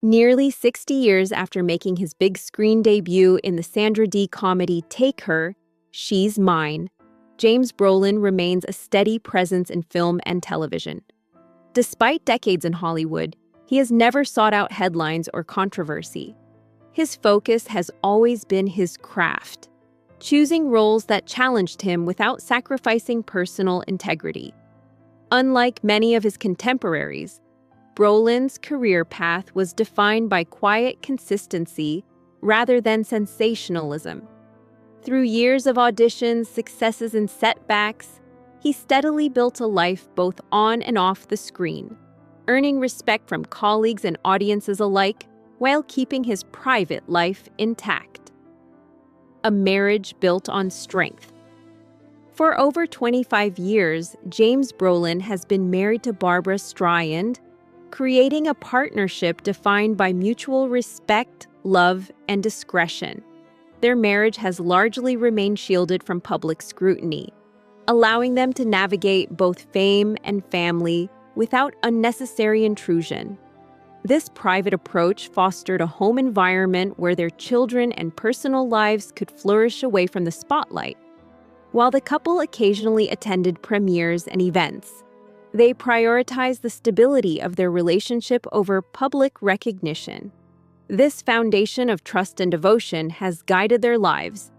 Nearly 60 years after making his big screen debut in the Sandra Dee comedy Take Her, She's Mine, James Brolin remains a steady presence in film and television. Despite decades in Hollywood, he has never sought out headlines or controversy. His focus has always been his craft, choosing roles that challenged him without sacrificing personal integrity. Unlike many of his contemporaries, Brolin's career path was defined by quiet consistency rather than sensationalism. Through years of auditions, successes, and setbacks, he steadily built a life both on and off the screen, earning respect from colleagues and audiences alike while keeping his private life intact. A marriage built on strength. For over 25 years, James Brolin has been married to Barbra Streisand, creating a partnership defined by mutual respect, love, and discretion. Their marriage has largely remained shielded from public scrutiny, allowing them to navigate both fame and family without unnecessary intrusion. This private approach fostered a home environment where their children and personal lives could flourish away from the spotlight. While the couple occasionally attended premieres and events, they prioritized the stability of their relationship over public recognition. This foundation of trust and devotion has guided their lives,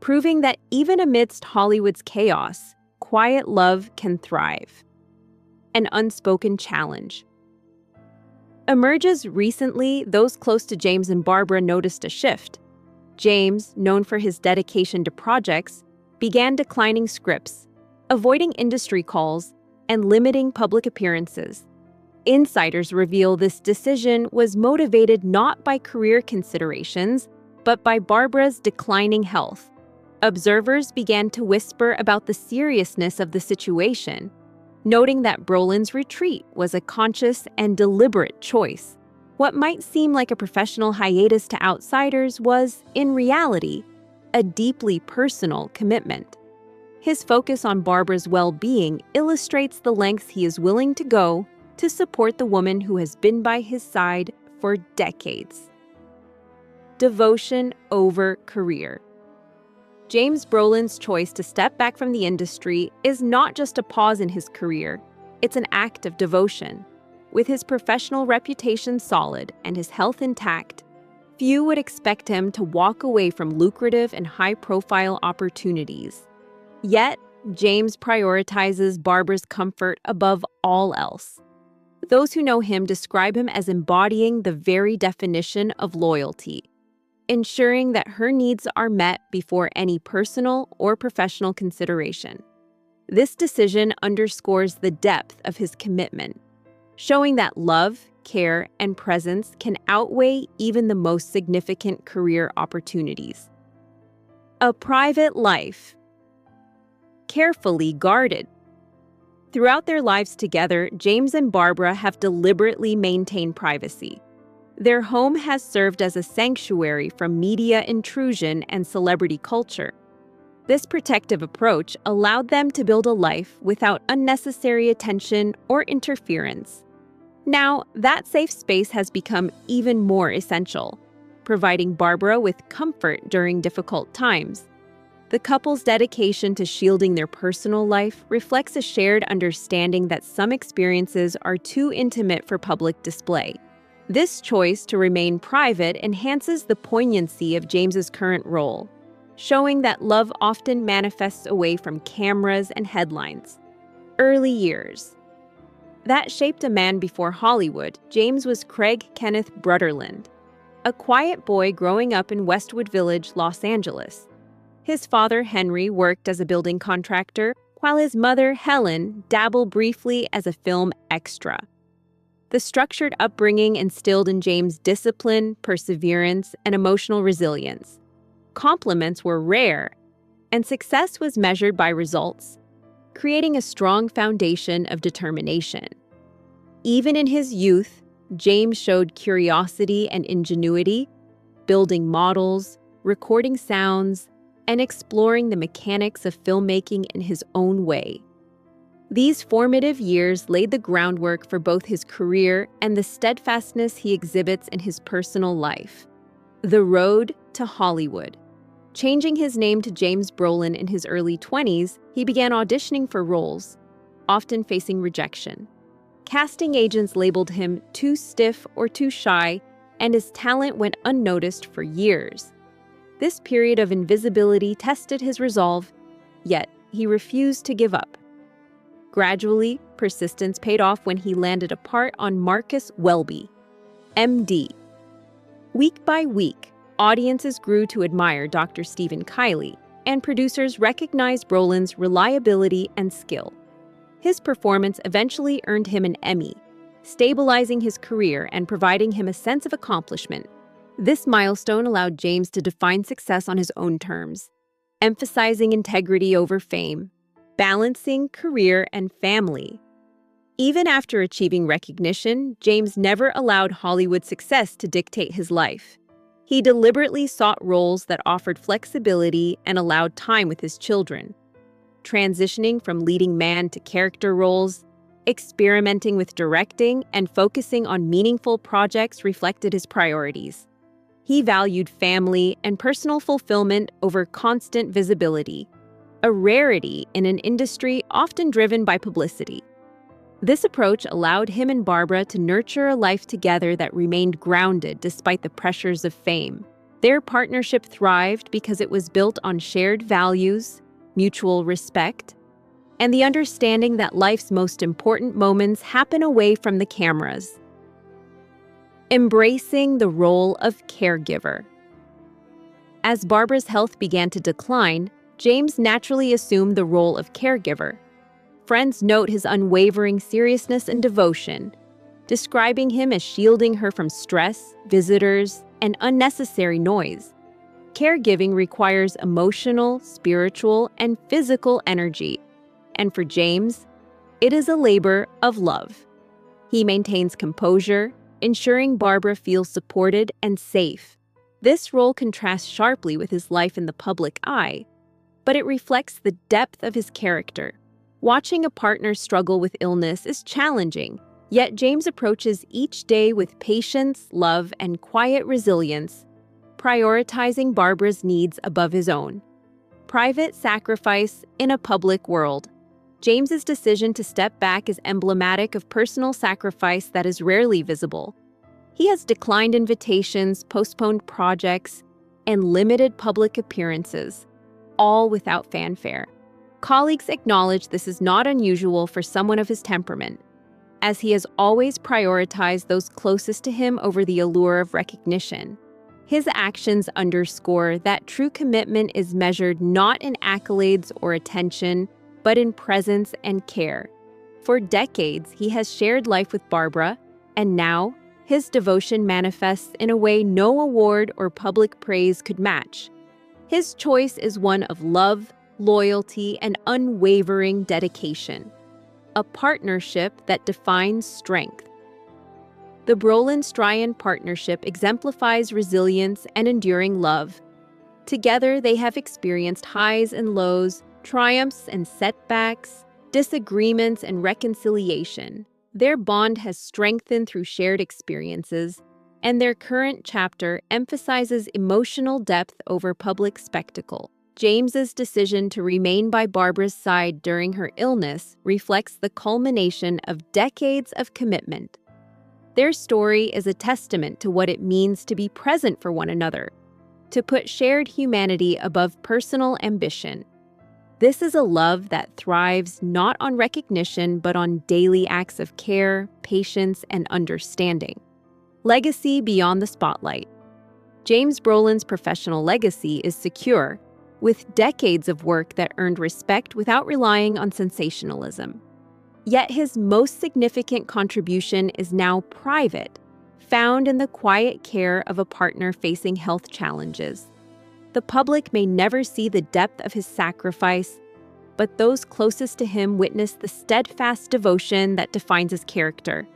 proving that even amidst Hollywood's chaos, quiet love can thrive. An unspoken challenge. Emerges recently, those close to James and Barbra noticed a shift. James, known for his dedication to projects, began declining scripts, avoiding industry calls, and limiting public appearances. Insiders reveal this decision was motivated not by career considerations, but by Barbra's declining health. Observers began to whisper about the seriousness of the situation, noting that Brolin's retreat was a conscious and deliberate choice. What might seem like a professional hiatus to outsiders was, in reality, a deeply personal commitment. His focus on Barbra's well-being illustrates the lengths he is willing to go to support the woman who has been by his side for decades. Devotion over career. James Brolin's choice to step back from the industry is not just a pause in his career, it's an act of devotion. With his professional reputation solid and his health intact, few would expect him to walk away from lucrative and high-profile opportunities. Yet, James prioritizes Barbra's comfort above all else. Those who know him describe him as embodying the very definition of loyalty, ensuring that her needs are met before any personal or professional consideration. This decision underscores the depth of his commitment, showing that love, care, and presence can outweigh even the most significant career opportunities. A private life. Carefully guarded. Throughout their lives together, James and Barbra have deliberately maintained privacy. Their home has served as a sanctuary from media intrusion and celebrity culture. This protective approach allowed them to build a life without unnecessary attention or interference. Now, that safe space has become even more essential, providing Barbra with comfort during difficult times. The couple's dedication to shielding their personal life reflects a shared understanding that some experiences are too intimate for public display. This choice to remain private enhances the poignancy of James's current role, showing that love often manifests away from cameras and headlines. Early years. That shaped a man before Hollywood. James was Craig Kenneth Brutterland, a quiet boy growing up in Westwood Village, Los Angeles. His father, Henry, worked as a building contractor, while his mother, Helen, dabbled briefly as a film extra. The structured upbringing instilled in James discipline, perseverance, and emotional resilience. Compliments were rare, and success was measured by results, creating a strong foundation of determination. Even in his youth, James showed curiosity and ingenuity, building models, recording sounds, and exploring the mechanics of filmmaking in his own way. These formative years laid the groundwork for both his career and the steadfastness he exhibits in his personal life. The road to Hollywood. Changing his name to James Brolin in his early 20s, he began auditioning for roles, often facing rejection. Casting agents labeled him too stiff or too shy, and his talent went unnoticed for years. This period of invisibility tested his resolve, yet he refused to give up. Gradually, persistence paid off when he landed a part on Marcus Welby, MD. Week by week, audiences grew to admire Dr. Stephen Kiley, and producers recognized Brolin's reliability and skill. His performance eventually earned him an Emmy, stabilizing his career and providing him a sense of accomplishment. This milestone allowed James to define success on his own terms, emphasizing integrity over fame, balancing career and family. Even after achieving recognition, James never allowed Hollywood success to dictate his life. He deliberately sought roles that offered flexibility and allowed time with his children. Transitioning from leading man to character roles, experimenting with directing, and focusing on meaningful projects reflected his priorities. He valued family and personal fulfillment over constant visibility, a rarity in an industry often driven by publicity. This approach allowed him and Barbra to nurture a life together that remained grounded despite the pressures of fame. Their partnership thrived because it was built on shared values, mutual respect, and the understanding that life's most important moments happen away from the cameras. Embracing the role of caregiver. As Barbra's health began to decline, James naturally assumed the role of caregiver. Friends note his unwavering seriousness and devotion, describing him as shielding her from stress, visitors, and unnecessary noise. Caregiving requires emotional, spiritual, and physical energy, and for James, it is a labor of love. He maintains composure, ensuring Barbra feels supported and safe. This role contrasts sharply with his life in the public eye, but it reflects the depth of his character. Watching a partner struggle with illness is challenging, yet James approaches each day with patience, love, and quiet resilience, prioritizing Barbra's needs above his own. Private sacrifice in a public world. James's decision to step back is emblematic of personal sacrifice that is rarely visible. He has declined invitations, postponed projects, and limited public appearances, all without fanfare. Colleagues acknowledge this is not unusual for someone of his temperament, as he has always prioritized those closest to him over the allure of recognition. His actions underscore that true commitment is measured not in accolades or attention, but in presence and care. For decades, he has shared life with Barbra, and now, his devotion manifests in a way no award or public praise could match. His choice is one of love, loyalty, and unwavering dedication, a partnership that defines strength. The Brolin-Streisand partnership exemplifies resilience and enduring love. Together, they have experienced highs and lows, triumphs and setbacks, disagreements and reconciliation. Their bond has strengthened through shared experiences, and their current chapter emphasizes emotional depth over public spectacle. James's decision to remain by Barbra's side during her illness reflects the culmination of decades of commitment. Their story is a testament to what it means to be present for one another, to put shared humanity above personal ambition. This is a love that thrives not on recognition but on daily acts of care, patience, and understanding. Legacy beyond the spotlight. James Brolin's professional legacy is secure, with decades of work that earned respect without relying on sensationalism. Yet his most significant contribution is now private, found in the quiet care of a partner facing health challenges. The public may never see the depth of his sacrifice, but those closest to him witness the steadfast devotion that defines his character.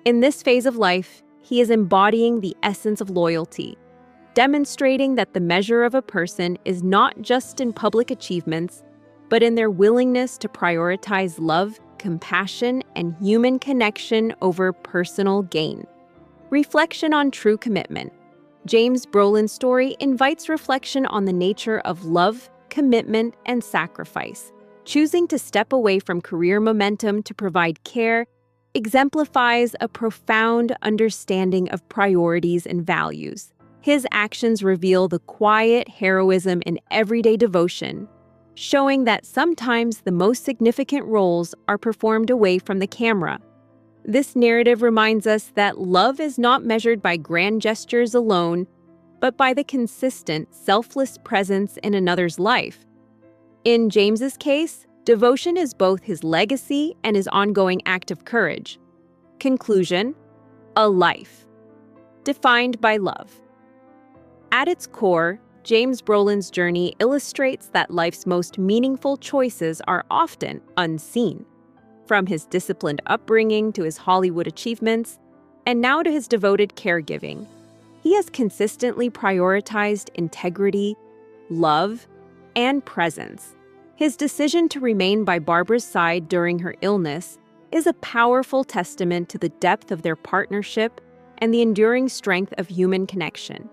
In this phase of life, he is embodying the essence of loyalty, demonstrating that the measure of a person is not just in public achievements, but in their willingness to prioritize love, compassion and human connection over personal gain. Reflection on true commitment. James Brolin's story invites reflection on the nature of love, commitment, and sacrifice. Choosing to step away from career momentum to provide care exemplifies a profound understanding of priorities and values. His actions reveal the quiet heroism in everyday devotion, showing that sometimes the most significant roles are performed away from the camera. This narrative reminds us that love is not measured by grand gestures alone, but by the consistent, selfless presence in another's life. In James's case, devotion is both his legacy and his ongoing act of courage. Conclusion: a life defined by love. At its core, James Brolin's journey illustrates that life's most meaningful choices are often unseen. From his disciplined upbringing to his Hollywood achievements, and now to his devoted caregiving, he has consistently prioritized integrity, love, and presence. His decision to remain by Barbra's side during her illness is a powerful testament to the depth of their partnership and the enduring strength of human connection.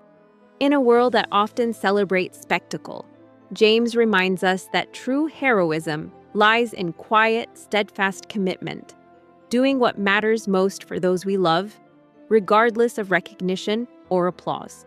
In a world that often celebrates spectacle, James reminds us that true heroism lies in quiet, steadfast commitment, doing what matters most for those we love, regardless of recognition or applause.